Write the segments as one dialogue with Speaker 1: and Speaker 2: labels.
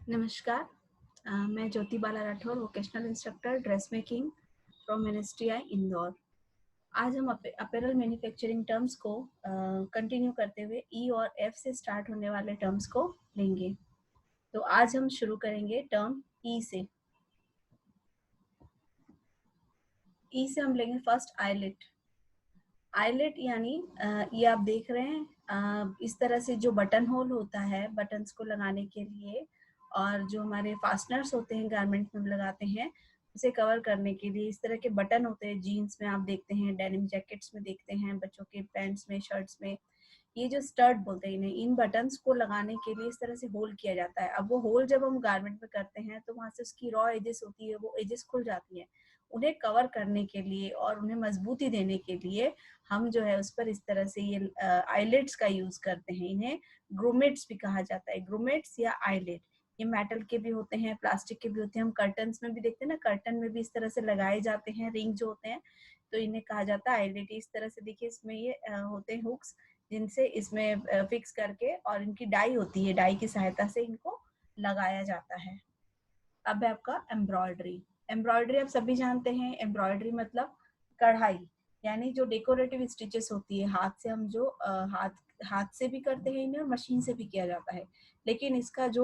Speaker 1: नमस्कार। मैं Jyoti Bala Rathore, vocational instructor dress making from ministry I Indore. आज हम अपैरल मैन्युफैक्चरिंग टर्म्स को कंटिन्यू करते हुए ई और एफ से स्टार्ट होने वाले टर्म्स को लेंगे। तो आज हम शुरू करेंगे टर्म ई से। ई से हम लेंगे फर्स्ट आईलेट। आईलेट यानी ये आप देख रहे हैं, इस तरह से जो बटन होल होता है बटन्स को लगाने के लिए, और जो हमारे फास्टनर्स होते हैं गारमेंट में लगाते हैं उसे कवर करने के लिए इस तरह के बटन होते हैं। जीन्स में आप देखते हैं, डेनिम जैकेट्स में देखते हैं, बच्चों के पैंट्स में, शर्ट्स में। ये जो स्टर्ट बोलते हैं इन्हें, इन बटन्स को लगाने के लिए इस तरह से होल किया जाता है। अब वो होल जब हम गारमेंट में करते हैं तो वहां से उसकी रॉ एजेस होती है, वो एजेस खुल जाती है। उन्हें कवर करने के लिए और उन्हें मजबूती देने के लिए हम जो है उस पर इस तरह से ये आईलेट्स का यूज करते हैं। इन्हें ग्रोमेट्स भी कहा जाता है, ग्रोमेट्स या आईलेट। ये मेटल के भी होते हैं, प्लास्टिक के भी होते हैं। हम कर्टन्स में भी देखते हैं ना, कर्टन में भी इस तरह से लगाए जाते हैं रिंग जो होते हैं, तो इन्हें कहा जाता है आईलेट। इस तरह से देखिए, इसमें ये होते हैं हुक्स जिनसे इसमें फिक्स करके, और इनकी डाई होती है, डाई की सहायता से इनको लगाया जाता है। अब है आपका एम्ब्रॉयडरी। एम्ब्रॉयडरी आप सभी जानते हैं, एम्ब्रॉयडरी मतलब कढ़ाई, यानी जो डेकोरेटिव स्टिचेस होती है हाथ से, हम जो हाथ से भी करते हैं इन्हें और मशीन से भी किया जाता है, लेकिन इसका जो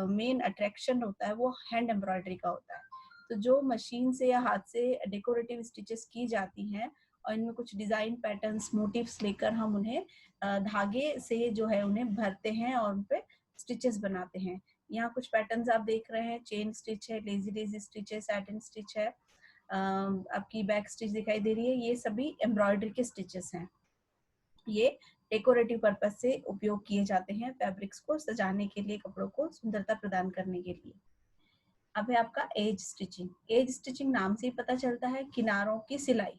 Speaker 1: मेन अट्रैक्शन होता है वो हैंड एम्ब्रॉयडरी का होता है। तो जो मशीन से या हाथ से डेकोरेटिव स्टिचेस की जाती हैं और इनमें कुछ डिजाइन पैटर्न्स मोटिव्स लेकर हम उन्हें धागे से जो है उन्हें भरते हैं और उन पे स्टिचेस बनाते हैं। यहाँ कुछ पैटर्न्स आप देख रहे हैं, चेन स्टिच है, लेजी लेजी स्टिच है, सैटिन स्टिच है, आपकी बैक स्टिच दिखाई दे रही है। ये सभी एम्ब्रॉयडरी के स्टिचेस हैं। ये डेकोरेटिव पर्पस से उपयोग किए जाते हैं, फैब्रिक्स को सजाने के लिए, कपड़ों को सुंदरता प्रदान करने के लिए। अब है आपका एज स्टिचिंग। एज स्टिचिंग नाम से ही पता चलता है किनारों की सिलाई,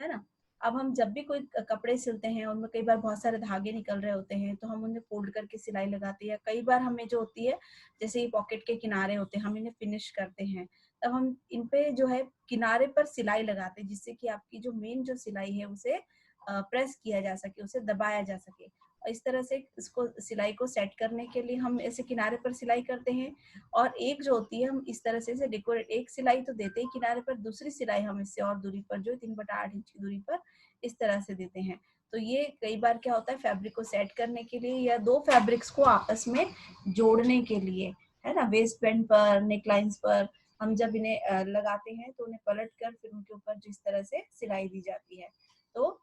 Speaker 1: है ना। अब हम जब भी कोई कपड़े सिलते हैं उनमें कई बार बहुत सारे धागे निकल रहे होते हैं, तो हम उन्हें फोल्ड करके सिलाई लगाते हैं। कई बार हमें जो होती है, जैसे ये पॉकेट के किनारे होते हैं, हम इन्हें फिनिश करते हैं, तब हम इन पे जो है किनारे पर सिलाई लगाते हैं, जिससे कि आपकी जो मेन जो सिलाई है उसे प्रेस किया जा सके, उसे दबाया जा सके। और इस तरह से इसको सिलाई को सेट करने के लिए हम ऐसे किनारे पर सिलाई करते हैं। और एक जो होती है, हम इस तरह से डेकोरेट, एक सिलाई तो देते हैं किनारे पर, दूसरी सिलाई हम इससे और दूरी पर जो 3/8 इंच की दूरी पर इस तरह से देते हैं। तो ये कई बार क्या होता है, फैब्रिक को सेट करने के लिए या दो फैब्रिक्स को आपस में जोड़ने के लिए, है ना। वेस्ट बैंड पर, नेकलाइंस पर हम जब इन्हें लगाते हैं तो उन्हें पलट कर फिर उनके ऊपर जिस तरह से सिलाई दी जाती है, तो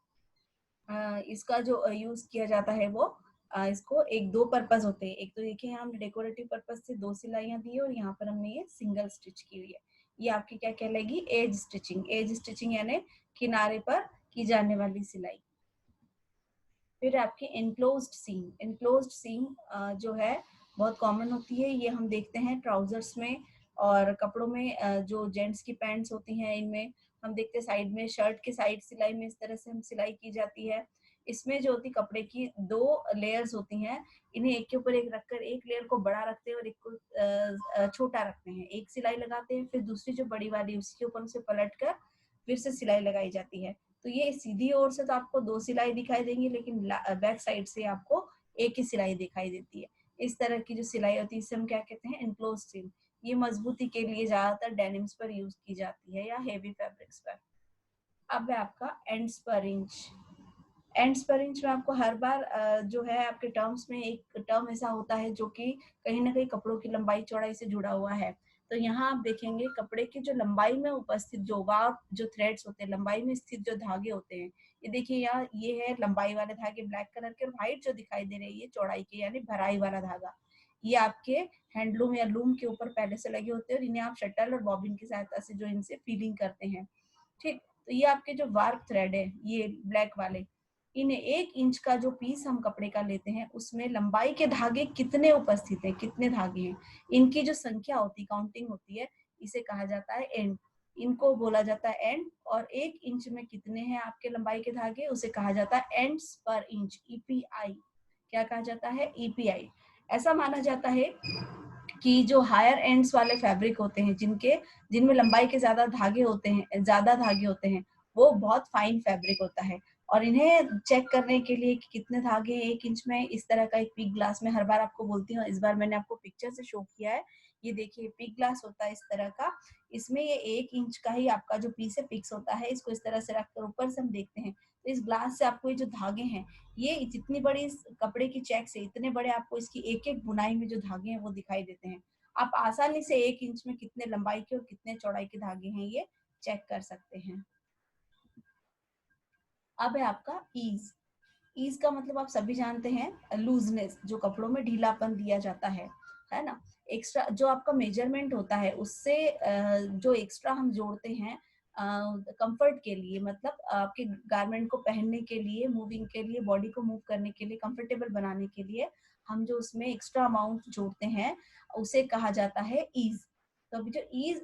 Speaker 1: इसका जो यूज किया जाता है वो इसको एक दो पर्पस होते हैं। एक तो देखिए यहाँ हमने डेकोरेटिव पर्पस से दो सिलाइयां दी है, और यहाँ पर हमने ये सिंगल स्टिच की हुई है। ये आपकी क्या कहलाएगी, एज स्टिचिंग। एज स्टिचिंग यानी किनारे पर की जाने वाली सिलाई। फिर आपकी एनक्लोज्ड सीम। एनक्लोज्ड सीम जो है बहुत कॉमन होती है, ये हम देखते हैं ट्राउजर्स में और कपड़ों में, जो जेंट्स की पैंट्स होती हैं इनमें हम देखते हैं साइड में, शर्ट के साइड सिलाई में इस तरह से हम सिलाई की जाती है। इसमें जो होती कपड़े की दो लेयर्स होती हैं, इन्हें एक के ऊपर एक रखकर एक लेयर को बड़ा रखते हैं और एक को छोटा रखते हैं। एक सिलाई लगाते हैं, फिर दूसरी जो बड़ी वाली उसके ऊपर उसे पलट कर फिर से सिलाई लगाई जाती है। तो ये सीधी ओर से तो आपको दो सिलाई दिखाई देंगी, लेकिन बैक साइड से आपको एक ही सिलाई दिखाई देती है। इस तरह की जो सिलाई होती है इसे हम क्या कहते हैं, एनक्लोज सीम। ये मजबूती के लिए ज्यादातर डेनिम्स पर यूज की जाती है या हेवी फैब्रिक्स पर। अब है आपका एंड्स पर इंच। एंड्स पर इंच में आपको हर बार जो है आपके टर्म्स में एक टर्म ऐसा होता है जो कि कहीं ना कहीं कपड़ों की लंबाई चौड़ाई से जुड़ा हुआ है। तो यहाँ आप देखेंगे कपड़े की जो लंबाई में उपस्थित जो वाव जो थ्रेड्स होते हैं, लंबाई में स्थित जो धागे होते हैं, ये देखिए यहाँ ये है लंबाई वाले धागे ब्लैक कलर के, और व्हाइट जो दिखाई दे रहे हैं ये चौड़ाई के यानी भराई वाला धागा। ये आपके हैंडलूम या लूम के ऊपर पहले से लगे होते हैं, और इन्हें आप शटल और बॉबिन की सहायता से जो इनसे फीलिंग करते हैं। ठीक, तो ये आपके जो वार्प थ्रेड है ये ब्लैक वाले, इन्हें 1 इंच का जो पीस हम कपड़े का लेते हैं उसमें लंबाई के धागे कितने उपस्थित हैं, कितने धागे हैं, इनकी जो संख्या होती है, काउंटिंग होती है, इसे कहा जाता है एंड। इनको बोला जाता है एंड। और 1 इंच में कितने हैं आपके लंबाई के धागे, उसे कहा जाता है एंड्स पर इंच, ईपीआई। क्या कहा जाता है, ईपीआई। ऐसा माना जाता है कि जो हायर एंड्स वाले फैब्रिक होते हैं, जिनमें लंबाई के ज्यादा धागे होते हैं, वो बहुत फाइन फैब्रिक होता है। और इन्हें चेक करने के लिए कि कितने धागे हैं 1 इंच में, इस तरह का एक पिक ग्लास में हर बार आपको बोलती हूँ, इस बार मैंने आपको पिक्चर से शो किया है। ये देखिए पिक ग्लास होता है इस तरह का, इसमें ये 1 इंच का ही आपका जो पीस है फिक्स होता है। इसको इस तरह से रखकर ऊपर से हम देखते हैं तो इस ग्लास से आपको ये जो धागे हैं, ये जितनी बड़ी इस कपड़े की चेक से इतने बड़े आपको इसकी एक एक बुनाई में जो धागे हैं वो दिखाई देते हैं। आप आसानी से 1 इंच में कितने लंबाई के और कितने चौड़ाई के धागे हैं ये चेक कर सकते हैं। अब है आपका ईज। ईज का मतलब आप सभी जानते हैं लूजनेस, जो कपड़ों में ढीलापन दिया जाता है ना। एक्स्ट्रा जो आपका मेजरमेंट होता है उससे जो एक्स्ट्रा हम जोड़ते हैं कंफर्ट के लिए, मतलब आपके गारमेंट को पहनने के लिए, मूविंग के लिए, बॉडी को मूव करने के लिए, कंफर्टेबल बनाने के लिए हम जो उसमें एक्स्ट्रा अमाउंट जोड़ते हैं उसे कहा जाता है ईज। तो अभी जो ईज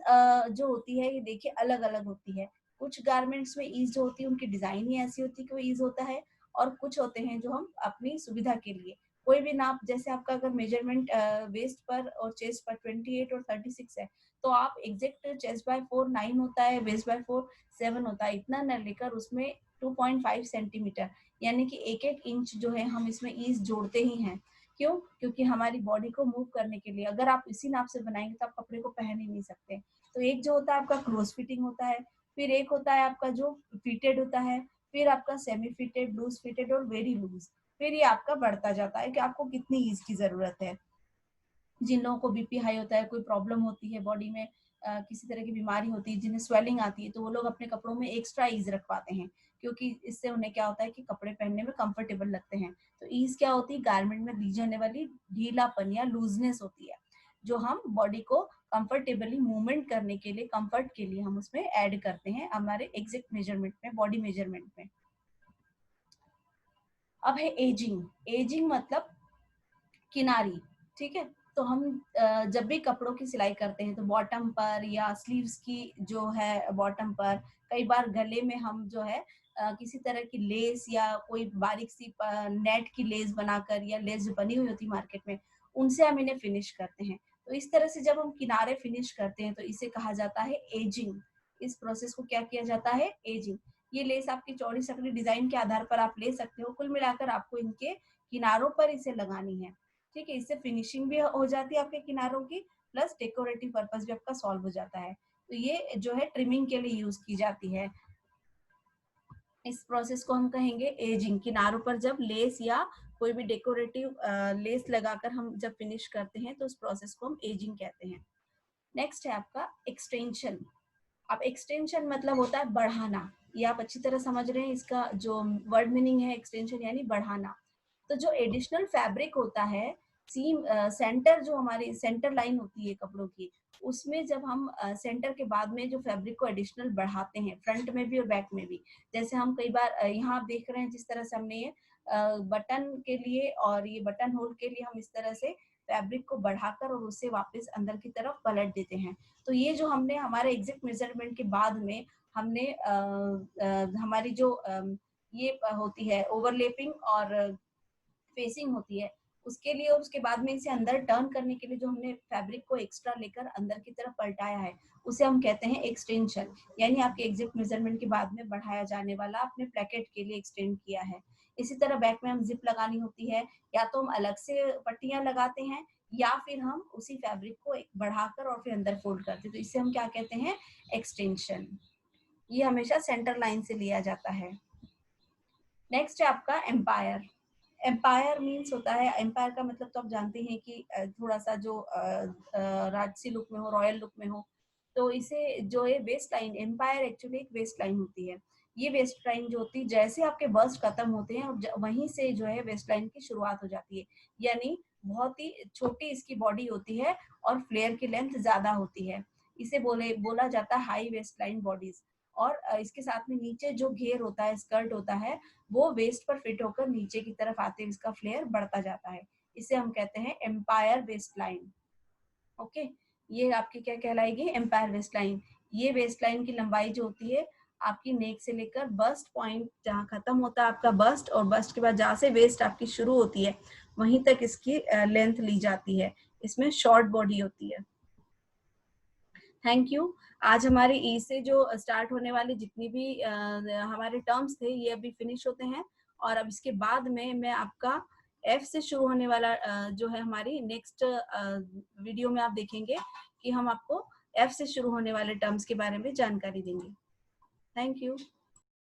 Speaker 1: जो होती है ये देखिए अलग अलग होती है। कुछ गारमेंट्स में ईज जो होती है उनकी डिजाइन ही ऐसी होती है कि वो ईज होता है, और कुछ होते हैं जो हम अपनी सुविधा के लिए कोई भी नाप, जैसे आपका अगर मेजरमेंट वेस्ट पर और चेस्ट पर 28 और 36 है तो आप एग्जैक्ट चेस्ट बाय 4 9 होता है, वेस्ट बाय 4 7 होता है, इतना न लेकर उसमें 2.5 सेंटीमीटर यानी कि 1 इंच जो है हम इसमें ईज जोड़ते ही हैं। क्यों? क्योंकि हमारी बॉडी को मूव करने के लिए, अगर आप इसी नाप से बनाएंगे तो आप कपड़े को पहन ही नहीं सकते। तो एक जो होता है आपका क्लोज फिटिंग होता है, फिर एक होता है आपका जो फिटेड होता है, फिर आपका सेमी फिटेड, लूज फिटेड और वेरी लूज। फिर ये आपका बढ़ता जाता है कि आपको कितनी ईज की जरूरत है। जिन लोगों को बीपी हाई होता है, कोई प्रॉब्लम होती है बॉडी में, किसी तरह की बीमारी होती है, जिन्हें स्वेलिंग आती है, तो वो लोग अपने कपड़ों में एक्स्ट्रा ईज रखवाते हैं, क्योंकि इससे उन्हें क्या होता है कि कपड़े पहनने में कंफर्टेबल लगते हैं। तो ईज क्या होती है? गारमेंट में दी जाने वाली ढीलापन या लूजनेस होती है, जो हम बॉडी को कंफर्टेबली मूवमेंट करने के लिए, कंफर्ट के लिए हम उसमें ऐड करते हैं हमारे एग्जैक्ट मेजरमेंट में, बॉडी मेजरमेंट में। अब है एजिंग। एजिंग मतलब किनारी, ठीक है। तो हम जब भी कपड़ों की सिलाई करते हैं तो बॉटम पर या स्लीव्स की जो है बॉटम पर, कई बार गले में हम जो है किसी तरह की लेस या कोई बारीक सी नेट की लेस बनाकर, या लेस जो बनी हुई होती मार्केट में, उनसे हम इन्हें फिनिश करते हैं। तो इस तरह से जब हम किनारे फिनिश करते हैं तो इसे कहा जाता है एजिंग। इस प्रोसेस को क्या किया जाता है? एजिंग। ये लेस आपकी चौड़ी सकड़ी डिजाइन के आधार पर आप ले सकते हो, कुल मिलाकर आपको इनके किनारों पर इसे लगानी है, ठीक है। इससे फिनिशिंग भी हो जाती है आपके किनारों की, प्लस डेकोरेटिव पर्पस भी आपका सॉल्व हो जाता है। तो ये जो है ट्रिमिंग के लिए यूज की जाती है। इस प्रोसेस को हम कहेंगे एजिंग। किनारों पर जब लेस या कोई भी डेकोरेटिव लेस लगाकर हम जब फिनिश करते हैं तो उस प्रोसेस को हम एजिंग कहते हैं। नेक्स्ट है आपका एक्सटेंशन। अब एक्सटेंशन मतलब होता है बढ़ाना। ये आप अच्छी तरह समझ रहे हैं, इसका जो वर्ड मीनिंग है एक्सटेंशन यानी बढ़ाना। तो जो एडिशनल फैब्रिक होता है, सीम सेंटर जो हमारी सेंटर लाइन होती है कपड़ों की, उसमें जब हम सेंटर के बाद में जो फैब्रिक को एडिशनल बढ़ाते हैं, फ्रंट में भी और बैक में भी, जैसे हम कई बार यहाँ आप देख रहे हैं जिस तरह से हमने ये बटन के लिए और ये बटन होल के लिए हम इस तरह से फैब्रिक को बढ़ाकर और उससे वापस अंदर की तरफ पलट देते हैं। तो ये जो हमने हमारे एग्जैक्ट मेजरमेंट के बाद में हमने हमारी जो ये होती है ओवरलेपिंग और फेसिंग होती है, उसके लिए और उसके बाद में इसे अंदर टर्न करने के लिए जो हमने फैब्रिक को एक्स्ट्रा लेकर अंदर की तरफ पलटाया है, उसे हम कहते हैं एक्सटेंशन। यानी आपके एग्जैक्ट मेजरमेंट के बाद में बढ़ाया जाने वाला आपने प्लेकेट के लिए एक्सटेंड किया है। इसी तरह बैक में हम जिप लगानी होती है, या तो हम अलग से पट्टियां लगाते हैं या फिर हम उसी फैब्रिक को बढ़ाकर और फिर अंदर फोल्ड करते हैं, तो इसे हम क्या कहते हैं? एक्सटेंशन। ये हमेशा सेंटर लाइन से लिया जाता है। नेक्स्ट है आपका एम्पायर। एम्पायर मीन्स होता है, एम्पायर का मतलब तो आप जानते हैं कि थोड़ा सा जो राजसी लुक में हो, रॉयल लुक में हो, तो इसे जो है वेस्ट लाइन, एम्पायर एक्चुअली एक वेस्ट लाइन होती है। ये वेस्ट लाइन जो होती है, जैसे आपके बस्ट खत्म होते हैं और वहीं से जो है वेस्ट लाइन की शुरुआत हो जाती है। यानी बहुत ही छोटी इसकी बॉडी होती है और फ्लेयर की लेंथ ज्यादा होती है। इसे बोला जाता है हाई वेस्ट लाइन बॉडीज। और इसके साथ में नीचे जो घेर होता है, स्कर्ट होता है, वो वेस्ट पर फिट होकर नीचे की तरफ आते हुए इसका फ्लेयर बढ़ता जाता है। इसे हम कहते हैं एम्पायर वेस्ट लाइन। ओके, ये आपकी क्या कहलाएगी? Empire waist line. ये वेस्ट लाइन की लंबाई जो होती है आपकी नेक से लेकर बस्ट पॉइंट, जहाँ खत्म होता है आपका बस्ट, और बस्ट के बाद जहाँ से वेस्ट आपकी शुरू होती है वहीं तक इसकी लेंथ ली जाती है। इसमें शॉर्ट बॉडी होती है। Thank you. आज हमारी ई से जो स्टार्ट होने वाली जितनी भी हमारे टर्म्स थे ये अभी फिनिश होते हैं, और अब इसके बाद में मैं आपका एफ से शुरू होने वाला जो है हमारी नेक्स्ट वीडियो में आप देखेंगे कि हम आपको एफ से शुरू होने वाले टर्म्स के बारे में जानकारी देंगे। Thank you.